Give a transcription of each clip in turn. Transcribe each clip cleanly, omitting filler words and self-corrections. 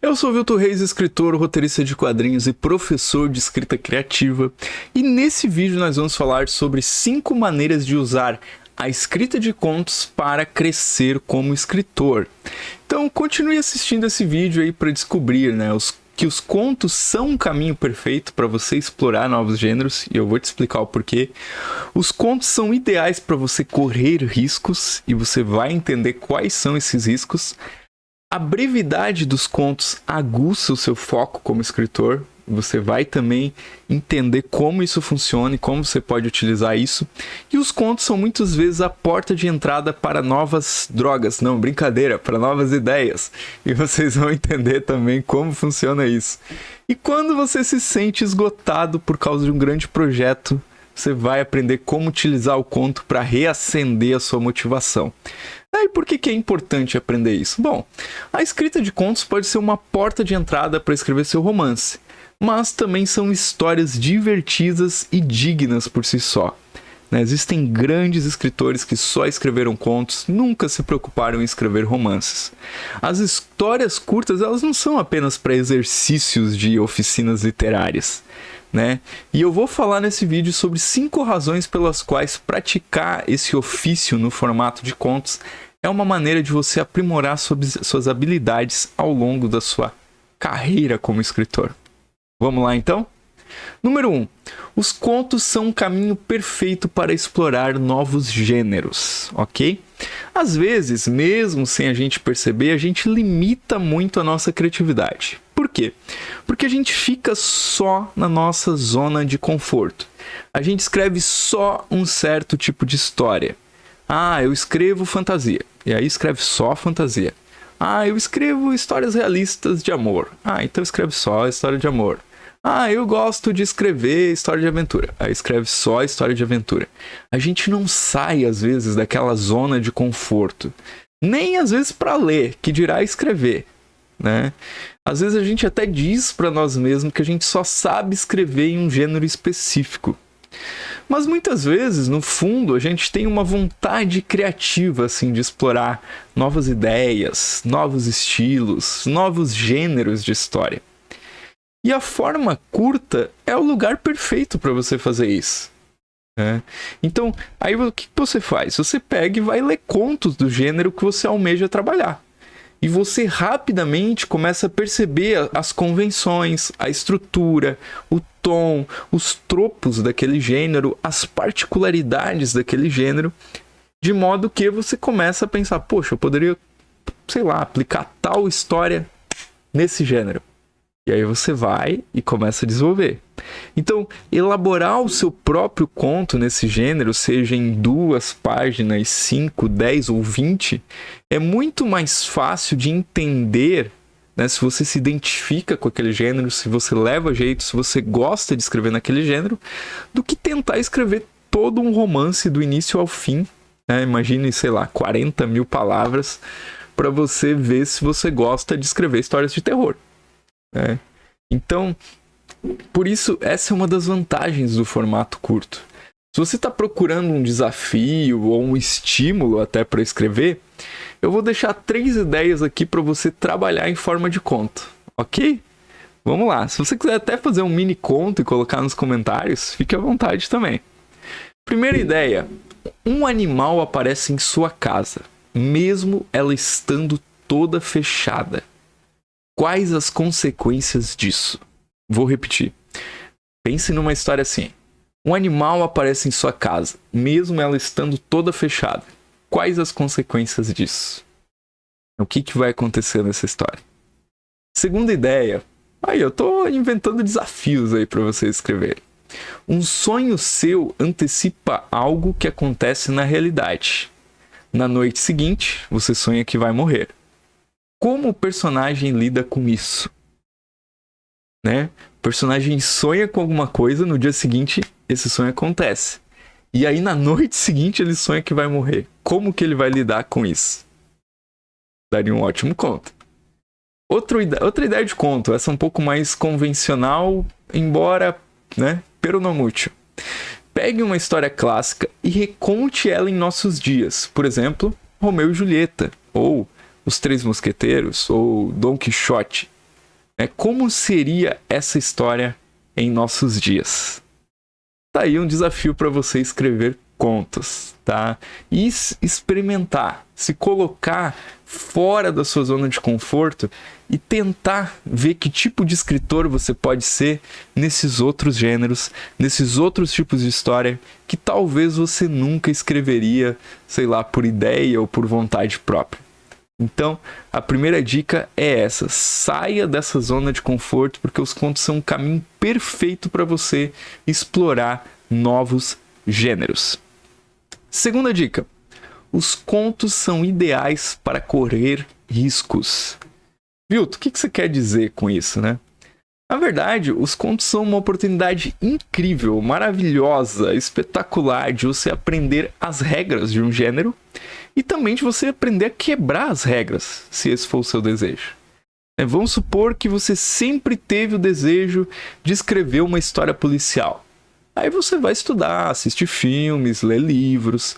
Eu sou Vilton Reis, escritor, roteirista de quadrinhos e professor de escrita criativa, e nesse vídeo nós vamos falar sobre 5 maneiras de usar a escrita de contos para crescer como escritor. Então continue assistindo esse vídeo aí para descobrir, que os contos são um caminho perfeito para você explorar novos gêneros, e eu vou te explicar o porquê. Os contos são ideais para você correr riscos, e você vai entender quais são esses riscos. A brevidade dos contos aguça o seu foco como escritor. Você vai também entender como isso funciona e como você pode utilizar isso. E os contos são muitas vezes a porta de entrada para novas drogas. Não, brincadeira, para novas ideias. E vocês vão entender também como funciona isso. E quando você se sente esgotado por causa de um grande projeto, você vai aprender como utilizar o conto para reacender a sua motivação. E por que é importante aprender isso? Bom, a escrita de contos pode ser uma porta de entrada para escrever seu romance, mas também são histórias divertidas e dignas por si só. Existem grandes escritores que só escreveram contos, nunca se preocuparam em escrever romances. As histórias curtas, elas não são apenas para exercícios de oficinas literárias. E eu vou falar nesse vídeo sobre 5 razões pelas quais praticar esse ofício no formato de contos é uma maneira de você aprimorar suas habilidades ao longo da sua carreira como escritor. Vamos lá então? Número 1. Os contos são um caminho perfeito para explorar novos gêneros, ok? Às vezes, mesmo sem a gente perceber, a gente limita muito a nossa criatividade. Por quê? Porque a gente fica só na nossa zona de conforto. A gente escreve só um certo tipo de história. Eu escrevo fantasia. E aí escreve só fantasia. Eu escrevo histórias realistas de amor. Então escreve só história de amor. Eu gosto de escrever história de aventura. Aí escreve só história de aventura. A gente não sai, às vezes, daquela zona de conforto. Nem, às vezes, para ler, que dirá escrever. Às vezes a gente até diz para nós mesmos que a gente só sabe escrever em um gênero específico. Mas muitas vezes, no fundo, a gente tem uma vontade criativa assim, de explorar novas ideias, novos estilos, novos gêneros de história. E a forma curta é o lugar perfeito para você fazer isso. Então, aí o que você faz? Você pega e vai ler contos do gênero que você almeja trabalhar. E você rapidamente começa a perceber as convenções, a estrutura, o tom, os tropos daquele gênero, as particularidades daquele gênero, de modo que você começa a pensar, poxa, eu poderia, aplicar tal história nesse gênero. E aí você vai e começa a desenvolver. Então, elaborar o seu próprio conto nesse gênero, seja em 2 páginas, 5, 10 ou 20, é muito mais fácil de entender, se você se identifica com aquele gênero, se você leva jeito, se você gosta de escrever naquele gênero, do que tentar escrever todo um romance do início ao fim. Imagine, 40 mil palavras para você ver se você gosta de escrever histórias de terror. Então, por isso, essa é uma das vantagens do formato curto. Se você está procurando um desafio ou um estímulo até para escrever, eu vou deixar 3 ideias aqui para você trabalhar em forma de conto, ok? Vamos lá, se você quiser até fazer um mini conto e colocar nos comentários, fique à vontade também. Primeira ideia, um animal aparece em sua casa, mesmo ela estando toda fechada. Quais as consequências disso? Vou repetir. Pense numa história assim. Um animal aparece em sua casa, mesmo ela estando toda fechada. Quais as consequências disso? O que vai acontecer nessa história? Segunda ideia. Eu estou inventando desafios aí para você escrever. Um sonho seu antecipa algo que acontece na realidade. Na noite seguinte, você sonha que vai morrer. Como o personagem lida com isso? O personagem sonha com alguma coisa, no dia seguinte esse sonho acontece. E aí na noite seguinte ele sonha que vai morrer. Como que ele vai lidar com isso? Daria um ótimo conto. Outra ideia de conto, essa um pouco mais convencional, embora, pero não muito. Pegue uma história clássica e reconte ela em nossos dias. Por exemplo, Romeu e Julieta, ou Os Três Mosqueteiros, ou Dom Quixote. Como seria essa história em nossos dias? Tá aí um desafio para você escrever contos, tá? E experimentar, se colocar fora da sua zona de conforto e tentar ver que tipo de escritor você pode ser nesses outros gêneros, nesses outros tipos de história que talvez você nunca escreveria, sei lá, por ideia ou por vontade própria. Então, a primeira dica é essa: saia dessa zona de conforto, porque os contos são um caminho perfeito para você explorar novos gêneros. Segunda dica: os contos são ideais para correr riscos. Vilto, o que você quer dizer com isso, né? Na verdade, os contos são uma oportunidade incrível, maravilhosa, espetacular de você aprender as regras de um gênero e também de você aprender a quebrar as regras, se esse for o seu desejo. Vamos supor que você sempre teve o desejo de escrever uma história policial. Aí você vai estudar, assistir filmes, ler livros.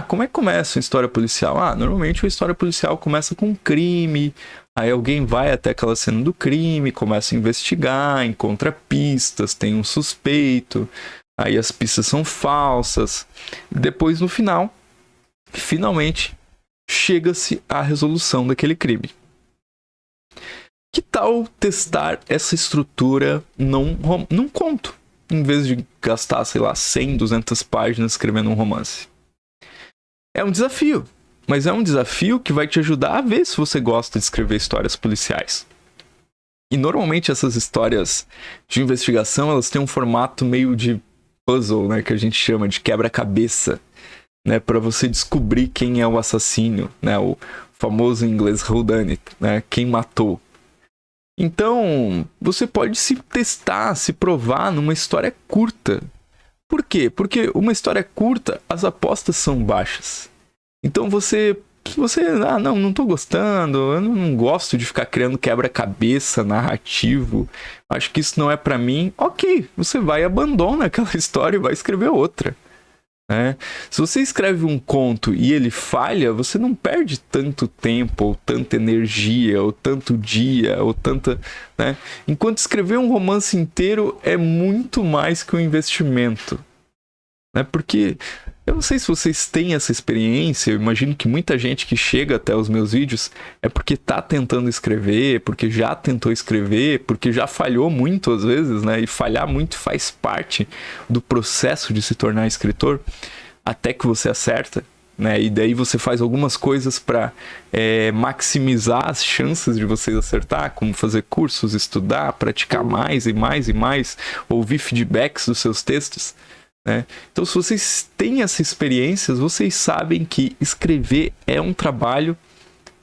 Como é que começa uma história policial? Normalmente uma história policial começa com um crime, aí alguém vai até aquela cena do crime, começa a investigar, encontra pistas, tem um suspeito, aí as pistas são falsas. Depois, no final, finalmente, chega-se à resolução daquele crime. Que tal testar essa estrutura num conto, em vez de gastar, 100, 200 páginas escrevendo um romance? É um desafio, mas é um desafio que vai te ajudar a ver se você gosta de escrever histórias policiais. E normalmente essas histórias de investigação, elas têm um formato meio de puzzle, né, que a gente chama de quebra-cabeça, né, para você descobrir quem é o assassino, né, o famoso em inglês whodunit, né, quem matou. Então, você pode se testar, se provar numa história curta. Por quê? Porque uma história curta, as apostas são baixas. Então se você, não tô gostando, eu não gosto de ficar criando quebra-cabeça narrativo, acho que isso não é pra mim, ok, você vai, abandona aquela história e vai escrever outra. Se você escreve um conto e ele falha, você não perde tanto tempo, ou tanta energia, ou tanto dia, ou tanta... Enquanto escrever um romance inteiro é muito mais que um investimento. Porque eu não sei se vocês têm essa experiência, eu imagino que muita gente que chega até os meus vídeos é porque está tentando escrever, porque já tentou escrever, porque já falhou muito às vezes, e falhar muito faz parte do processo de se tornar escritor, até que você acerta, e daí você faz algumas coisas para maximizar as chances de vocês acertar, como fazer cursos, estudar, praticar mais e mais e mais, ouvir feedbacks dos seus textos. Então, se vocês têm essa experiência, vocês sabem que escrever é um trabalho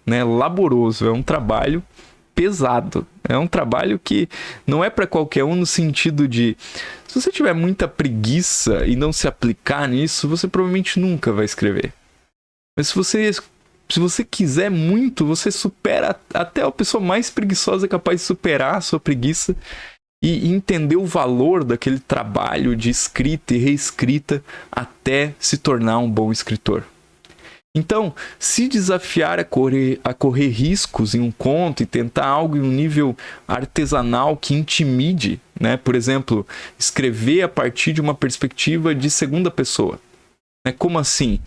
laboroso, é um trabalho pesado, é um trabalho que não é para qualquer um, no sentido de, se você tiver muita preguiça e não se aplicar nisso, você provavelmente nunca vai escrever. Mas se você quiser muito, você supera, até a pessoa mais preguiçosa é capaz de superar a sua preguiça e entender o valor daquele trabalho de escrita e reescrita até se tornar um bom escritor. Então, se desafiar a correr riscos em um conto e tentar algo em um nível artesanal que intimide, por exemplo, escrever a partir de uma perspectiva de segunda pessoa. Como assim?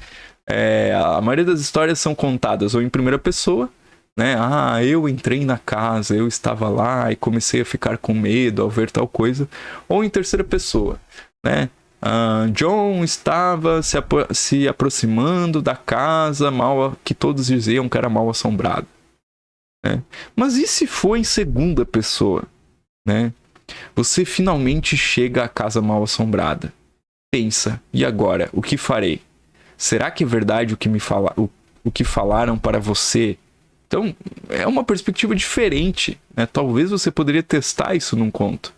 A maioria das histórias são contadas ou em primeira pessoa, eu entrei na casa, eu estava lá e comecei a ficar com medo ao ver tal coisa, ou em terceira pessoa, John estava se aproximando da casa que todos diziam que era mal assombrado. Mas e se for em segunda pessoa? Você finalmente chega à casa mal assombrada. Pensa, e agora? O que farei? Será que é verdade o que falaram para você? Então, é uma perspectiva diferente. Talvez você poderia testar isso num conto.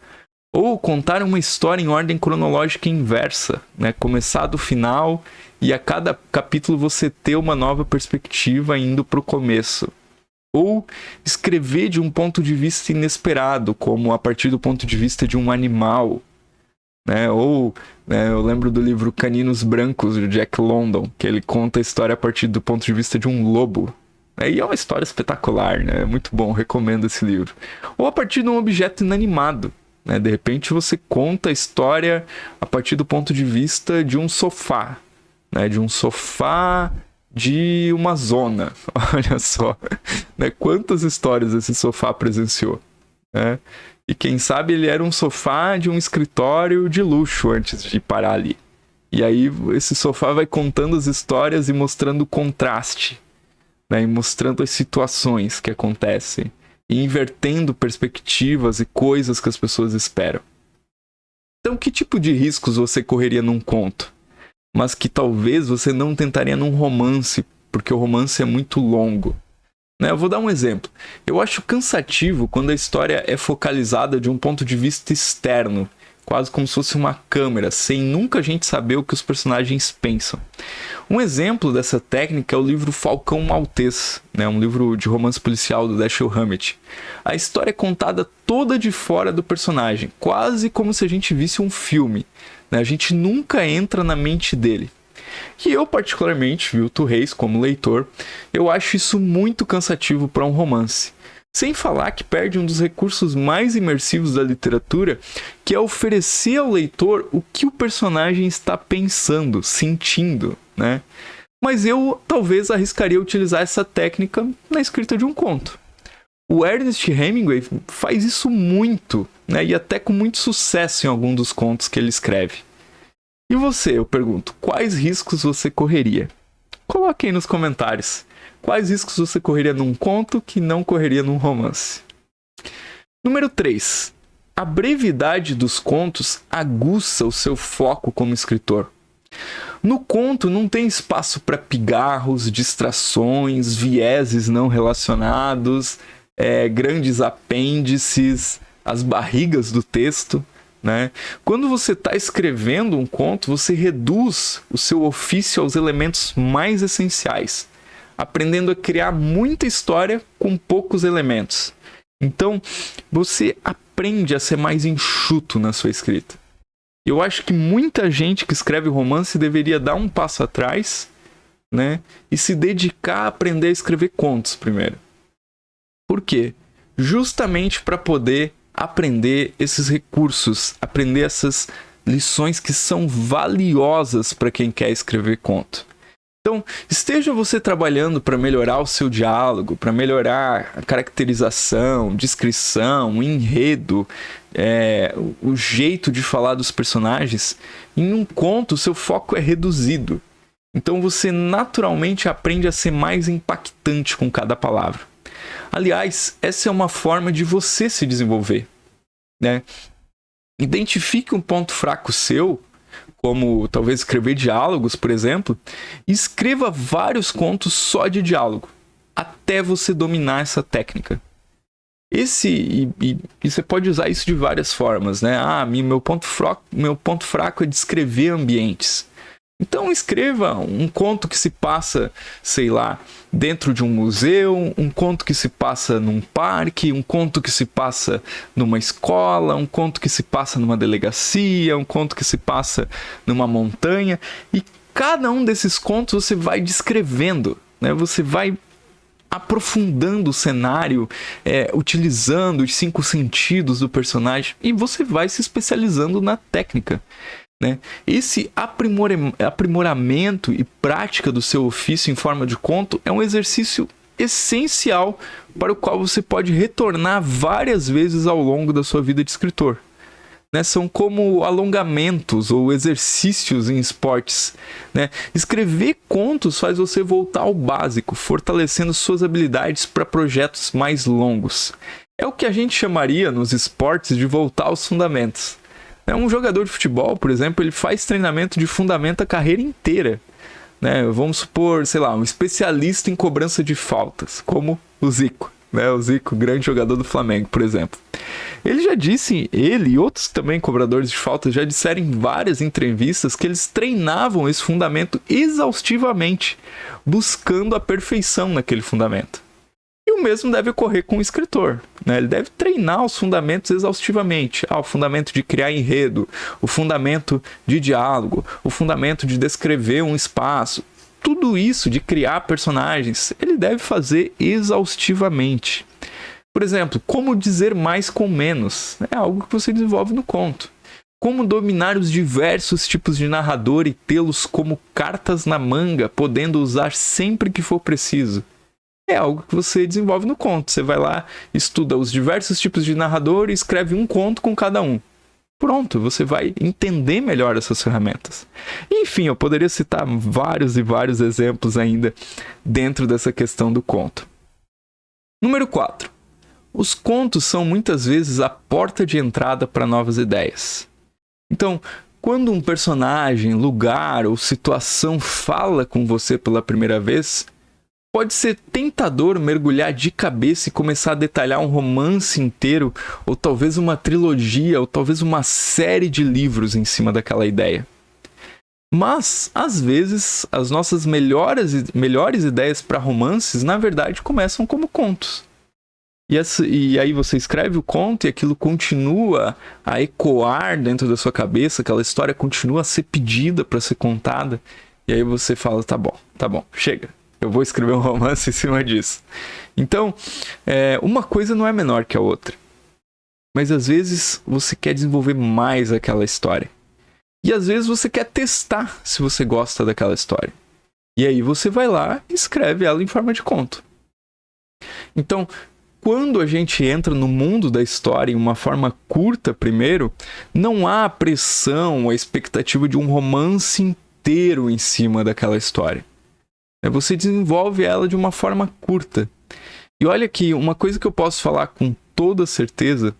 Ou contar uma história em ordem cronológica inversa. Começar do final e a cada capítulo você ter uma nova perspectiva indo para o começo. Ou escrever de um ponto de vista inesperado, como a partir do ponto de vista de um animal. Eu lembro do livro Caninos Brancos, de Jack London, que ele conta a história a partir do ponto de vista de um lobo. E é uma história espetacular, né? É muito bom, recomendo esse livro. Ou a partir de um objeto inanimado, né? De repente você conta a história a partir do ponto de vista de um sofá, né? De um sofá de uma zona. Olha só, né? Quantas histórias esse sofá presenciou, né? E quem sabe ele era um sofá de um escritório de luxo antes de parar ali. E aí esse sofá vai contando as histórias e mostrando o contraste, né? E mostrando as situações que acontecem. E invertendo perspectivas e coisas que as pessoas esperam. Então, que tipo de riscos você correria num conto? Mas que talvez você não tentaria num romance, porque o romance é muito longo. Eu vou dar um exemplo. Eu acho cansativo quando a história é focalizada de um ponto de vista externo, quase como se fosse uma câmera, sem nunca a gente saber o que os personagens pensam. Um exemplo dessa técnica é o livro Falcão Maltês, um livro de romance policial do Dashiell Hammett. A história é contada toda de fora do personagem, quase como se a gente visse um filme. A gente nunca entra na mente dele. E eu, particularmente, Vilto Reis, como leitor, eu acho isso muito cansativo para um romance. Sem falar que perde um dos recursos mais imersivos da literatura, que é oferecer ao leitor o que o personagem está pensando, sentindo, né? Mas eu talvez arriscaria utilizar essa técnica na escrita de um conto. O Ernest Hemingway faz isso muito, e até com muito sucesso em algum dos contos que ele escreve. E você, eu pergunto, quais riscos você correria? Coloque aí nos comentários. Quais riscos você correria num conto que não correria num romance? Número 3. A brevidade dos contos aguça o seu foco como escritor. No conto não tem espaço para pigarros, distrações, vieses não relacionados, grandes apêndices, as barrigas do texto. Quando você está escrevendo um conto, você reduz o seu ofício aos elementos mais essenciais, aprendendo a criar muita história com poucos elementos. Então, você aprende a ser mais enxuto na sua escrita. Eu acho que muita gente que escreve romance deveria dar um passo atrás, e se dedicar a aprender a escrever contos primeiro. Por quê? Justamente para poder aprender esses recursos, aprender essas lições que são valiosas para quem quer escrever conto. Então, esteja você trabalhando para melhorar o seu diálogo, para melhorar a caracterização, descrição, o enredo, o jeito de falar dos personagens, em um conto o seu foco é reduzido. Então você naturalmente aprende a ser mais impactante com cada palavra. Aliás, essa é uma forma de você se desenvolver, Identifique um ponto fraco seu, como talvez escrever diálogos, por exemplo, e escreva vários contos só de diálogo, até você dominar essa técnica. E você pode usar isso de várias formas, meu ponto fraco é descrever ambientes. Então escreva um conto que se passa, sei lá, dentro de um museu, um conto que se passa num parque, um conto que se passa numa escola, um conto que se passa numa delegacia, um conto que se passa numa montanha. E cada um desses contos você vai descrevendo, Você vai aprofundando o cenário, utilizando os 5 sentidos do personagem e você vai se especializando na técnica. Esse aprimoramento e prática do seu ofício em forma de conto é um exercício essencial para o qual você pode retornar várias vezes ao longo da sua vida de escritor. São como alongamentos ou exercícios em esportes. Escrever contos faz você voltar ao básico, fortalecendo suas habilidades para projetos mais longos. É o que a gente chamaria nos esportes de voltar aos fundamentos. Um jogador de futebol, por exemplo, ele faz treinamento de fundamento a carreira inteira. Vamos supor, sei lá, um especialista em cobrança de faltas, como o Zico. O Zico, grande jogador do Flamengo, por exemplo. Ele já disse, ele e outros também cobradores de faltas já disseram em várias entrevistas que eles treinavam esse fundamento exaustivamente, buscando a perfeição naquele fundamento. E o mesmo deve ocorrer com o escritor. Ele deve treinar os fundamentos exaustivamente. O fundamento de criar enredo, o fundamento de diálogo, o fundamento de descrever um espaço. tudo isso de criar personagens, ele deve fazer exaustivamente. Por exemplo, como dizer mais com menos, é algo que você desenvolve no conto. Como dominar os diversos tipos de narrador e tê-los como cartas na manga, podendo usar sempre que for preciso. É algo que você desenvolve no conto. Você vai lá, estuda os diversos tipos de narrador e escreve um conto com cada um. Pronto, você vai entender melhor essas ferramentas. Enfim, eu poderia citar vários e vários exemplos ainda dentro dessa questão do conto. Número 4. Os contos são muitas vezes a porta de entrada para novas ideias. Então, quando um personagem, lugar ou situação fala com você pela primeira vez, pode ser tentador mergulhar de cabeça e começar a detalhar um romance inteiro, ou talvez uma trilogia, ou talvez uma série de livros em cima daquela ideia. Mas, às vezes, as nossas melhores ideias para romances, na verdade, começam como contos. E aí você escreve o conto e aquilo continua a ecoar dentro da sua cabeça, aquela história continua a ser pedida para ser contada, e aí você fala, tá bom, chega, eu vou escrever um romance em cima disso. Então, uma coisa não é menor que a outra, mas às vezes você quer desenvolver mais aquela história, e às vezes você quer testar se você gosta daquela história, e aí você vai lá e escreve ela em forma de conto. Então, quando a gente entra no mundo da história em uma forma curta primeiro, não há a pressão, a expectativa de um romance inteiro em cima daquela história. Você desenvolve ela de uma forma curta. E olha aqui, uma coisa que eu posso falar com toda certeza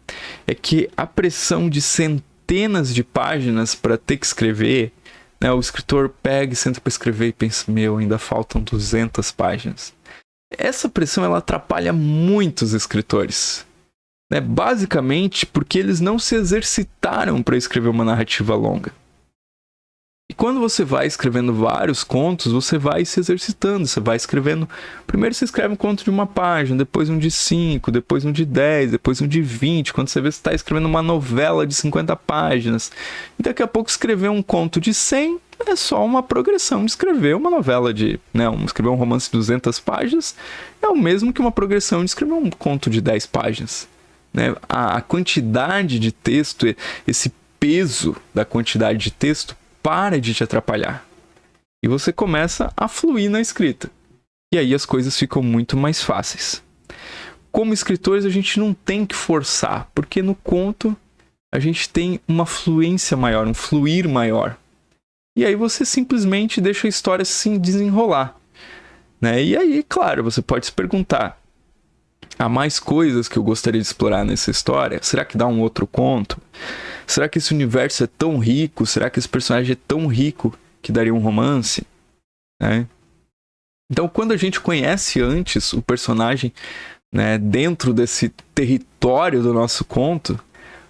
é que a pressão de centenas de páginas para ter que escrever, né, o escritor pega e senta para escrever e pensa, ainda faltam 200 páginas. Essa pressão ela atrapalha muitos escritores, né? Basicamente porque eles não se exercitaram para escrever uma narrativa longa. E quando você vai escrevendo vários contos, você vai se exercitando, você vai escrevendo... Primeiro você escreve um conto de 1 página, depois um de 5, depois um de 10, depois um de 20. Quando você vê, você está escrevendo uma novela de 50 páginas. E daqui a pouco escrever um conto de 100 é só uma progressão de escrever uma novela de... escrever um romance de 200 páginas é o mesmo que uma progressão de escrever um conto de 10 páginas. Né? A quantidade de texto, esse peso da quantidade de texto para de te atrapalhar. E você começa a fluir na escrita. E aí as coisas ficam muito mais fáceis. Como escritores, a gente não tem que forçar, porque no conto a gente tem uma fluência maior, um fluir maior. E aí você simplesmente deixa a história se desenrolar. Né? E aí, claro, você pode se perguntar, há mais coisas que eu gostaria de explorar nessa história? Será que dá um outro conto? Será que esse universo é tão rico? Será que esse personagem é tão rico que daria um romance? Né? Então, quando a gente conhece antes o personagem, né, dentro desse território do nosso conto,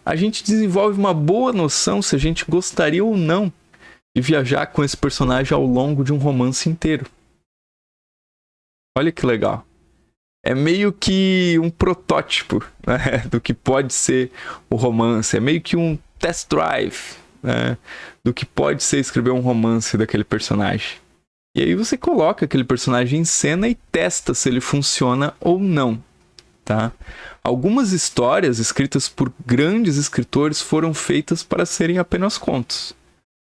a gente desenvolve uma boa noção se a gente gostaria ou não de viajar com esse personagem ao longo de um romance inteiro. Olha que legal. É meio que um protótipo, né, do que pode ser o romance. É meio que um test drive, né, do que pode ser escrever um romance daquele personagem. E aí você coloca aquele personagem em cena e testa se ele funciona ou não. Tá? Algumas histórias escritas por grandes escritores foram feitas para serem apenas contos.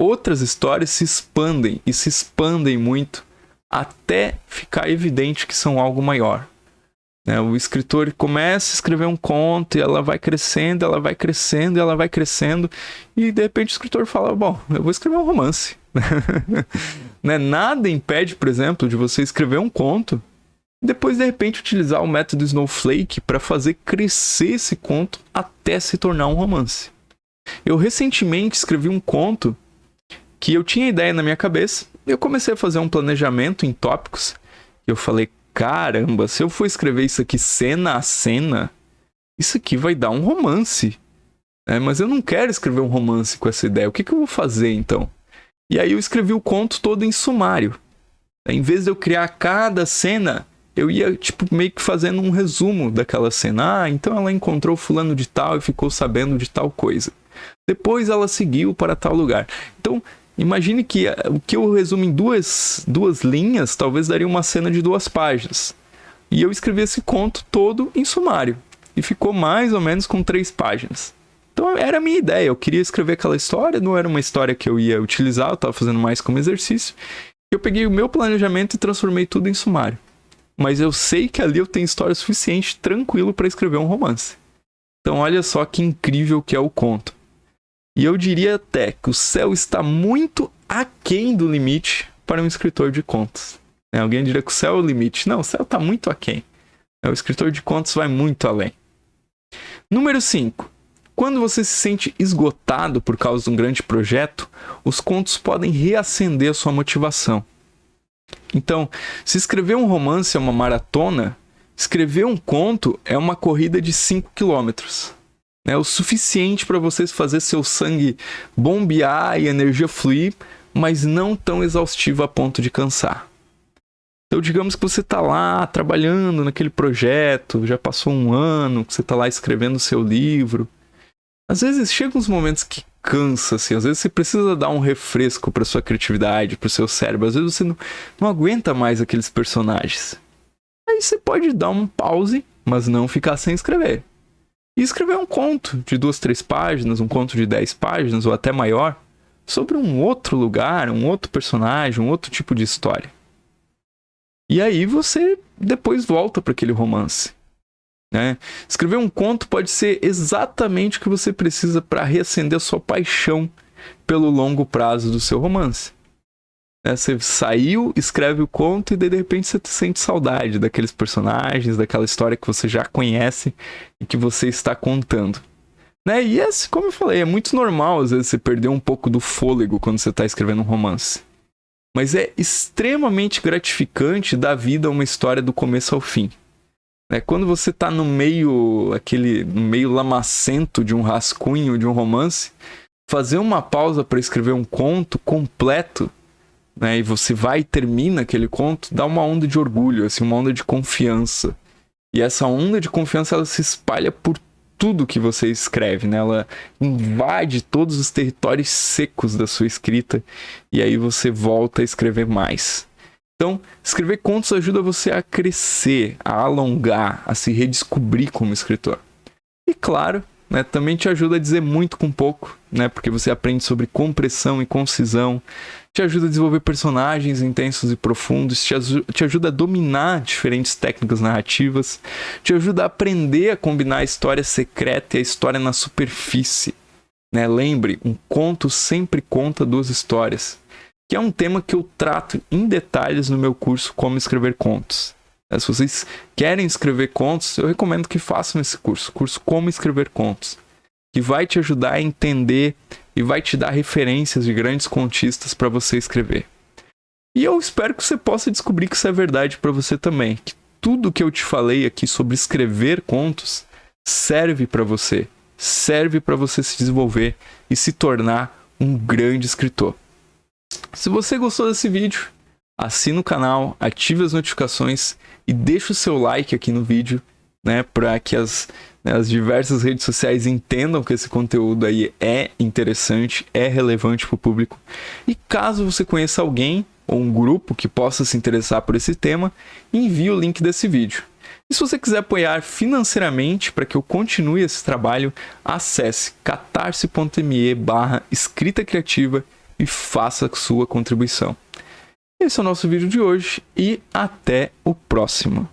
Outras histórias se expandem muito até ficar evidente que são algo maior. Né? O escritor começa a escrever um conto e ela vai crescendo, e de repente o escritor fala, bom, eu vou escrever um romance. Né? Nada impede, por exemplo, de você escrever um conto e depois de repente utilizar o método Snowflake para fazer crescer esse conto até se tornar um romance. Eu recentemente escrevi um conto que eu tinha ideia na minha cabeça, eu comecei a fazer um planejamento em tópicos, e eu falei, caramba, se eu for escrever isso aqui cena a cena, isso aqui vai dar um romance. Mas eu não quero escrever um romance com essa ideia, o que eu vou fazer então? E aí eu escrevi o conto todo em sumário. Em vez de eu criar cada cena, eu ia meio que fazendo um resumo daquela cena. Então ela encontrou fulano de tal e ficou sabendo de tal coisa. Depois ela seguiu para tal lugar. Então Imagine que o que eu resumo em duas linhas, talvez daria uma cena de 2 páginas. E eu escrevi esse conto todo em sumário. E ficou mais ou menos com 3 páginas. Então era a minha ideia, eu queria escrever aquela história, não era uma história que eu ia utilizar, eu estava fazendo mais como exercício. Eu peguei o meu planejamento e transformei tudo em sumário. Mas eu sei que ali eu tenho história suficiente, tranquilo, para escrever um romance. Então olha só que incrível que é o conto. E eu diria até que o céu está muito aquém do limite para um escritor de contos. Alguém diria que o céu é o limite. Não, o céu está muito aquém. O escritor de contos vai muito além. Número 5. Quando você se sente esgotado por causa de um grande projeto, os contos podem reacender a sua motivação. Então, se escrever um romance é uma maratona, escrever um conto é uma corrida de 5 quilômetros. É o suficiente para você fazer seu sangue bombear e a energia fluir, mas não tão exaustivo a ponto de cansar. Então, digamos que você está lá trabalhando naquele projeto, já passou um ano, que você está lá escrevendo o seu livro. Às vezes chegam uns momentos que cansa, assim. Às vezes você precisa dar um refresco para sua criatividade, para o seu cérebro. Às vezes você não aguenta mais aqueles personagens. Aí você pode dar um pause, mas não ficar sem escrever. E escrever um conto de 2, 3 páginas, um conto de 10 páginas ou até maior, sobre um outro lugar, um outro personagem, um outro tipo de história. E aí você depois volta para aquele romance. Escrever um conto pode ser exatamente o que você precisa para reacender a sua paixão pelo longo prazo do seu romance. Você saiu, escreve o conto e daí de repente você sente saudade daqueles personagens, daquela história que você já conhece e que você está contando. E esse, como eu falei, é muito normal às vezes você perder um pouco do fôlego quando você está escrevendo um romance. Mas é extremamente gratificante dar vida a uma história do começo ao fim. Quando você está no meio lamacento de um rascunho, de um romance, fazer uma pausa para escrever um conto completo, e você vai e termina aquele conto, dá uma onda de orgulho, assim, uma onda de confiança. E essa onda de confiança ela se espalha por tudo que você escreve, ela invade todos os territórios secos da sua escrita e aí você volta a escrever mais. Então, escrever contos ajuda você a crescer, a alongar, a se redescobrir como escritor. E claro, também te ajuda a dizer muito com pouco, porque você aprende sobre compressão e concisão, te ajuda a desenvolver personagens intensos e profundos, te ajuda a dominar diferentes técnicas narrativas, te ajuda a aprender a combinar a história secreta e a história na superfície. Lembre, um conto sempre conta 2 histórias. Que é um tema que eu trato em detalhes no meu curso Como Escrever Contos. Se vocês querem escrever contos, eu recomendo que façam esse curso Como Escrever Contos, que vai te ajudar a entender e vai te dar referências de grandes contistas para você escrever. E eu espero que você possa descobrir que isso é verdade para você também, que tudo que eu te falei aqui sobre escrever contos serve para você se desenvolver e se tornar um grande escritor. Se você gostou desse vídeo, assina o canal, ative as notificações e deixa o seu like aqui no vídeo, para que as diversas redes sociais entendam que esse conteúdo aí é interessante, é relevante para o público. E caso você conheça alguém ou um grupo que possa se interessar por esse tema, envie o link desse vídeo. E se você quiser apoiar financeiramente para que eu continue esse trabalho, acesse catarse.me/escrita criativa e faça a sua contribuição. Esse é o nosso vídeo de hoje e até o próximo.